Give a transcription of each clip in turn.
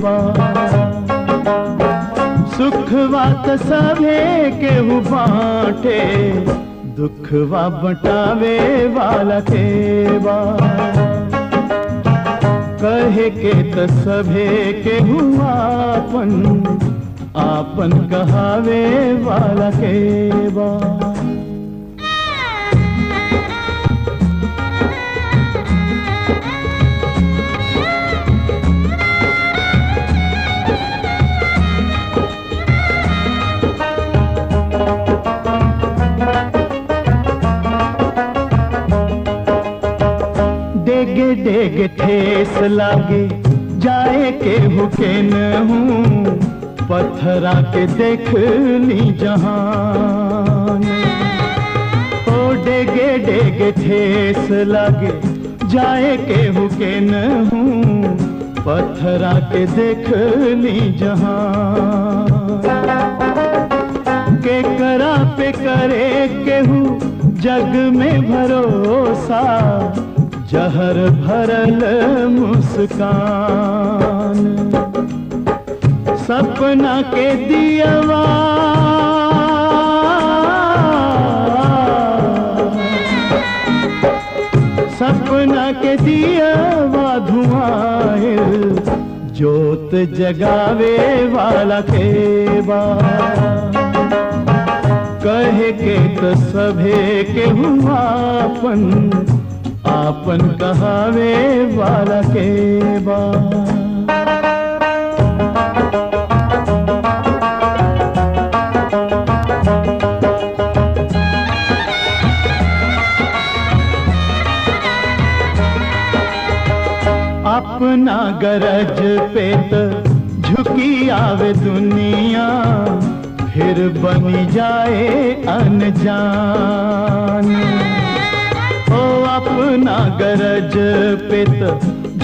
बा। सुखवा त सभे केहू बाटे, दुखवा बटावे वाला के बा। कहे के त सभे केहू आपन, आपन कहावे वाला के बा। डेगे डेगे ठेस लागे जाए के हुके न हूँ, पत्थरा के देख ली जहान। ओ डेगे डेगे ठेस लागे जाए के हुके न हूँ, पत्थरा के देख ली जहान। के करा पे करे केहू जग में भरोसा, जहर भरल मुस्कान। सपना के दियवा सपना के दियवा धुआं, जोत जगावे वाला के बा। कहे के त सभे केहू आपन, आपन कहावे वाला के बा। अपना गरज पे त झुकी आवे दुनिया, फिर बनी जाए अनजान। ओ अपना गरज पे त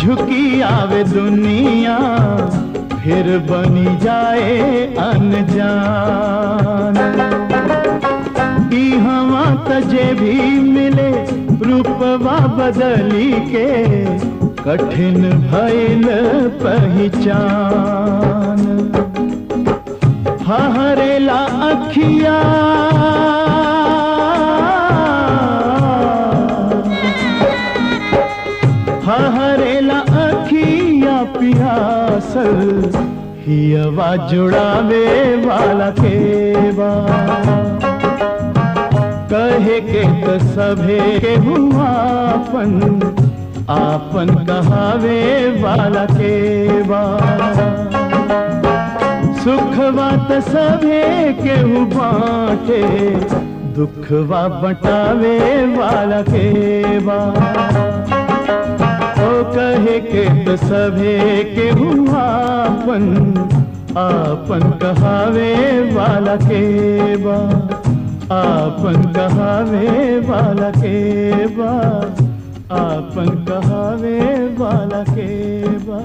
झुकी आवे दुनिया, फिर बनी जाए अनजान। ई हवा तजे भी मिले रूपवा बदली के, कठिन भइल पहचान। हरेला अखिया हरेला अखिया पियासल, हियवा जुड़ावे वाला के बा। कहे के त सभे केहू आपन, आपन कहावे वाला के बा। सुखवा त सभे केहू बाटे, दुखवा बटावे वाला के बा। ओ कहे के त सभे केहू आपन, आपन कहावे वाला के बा। आपन कहावे वाला के बा, आपन कहावे वाला के बा।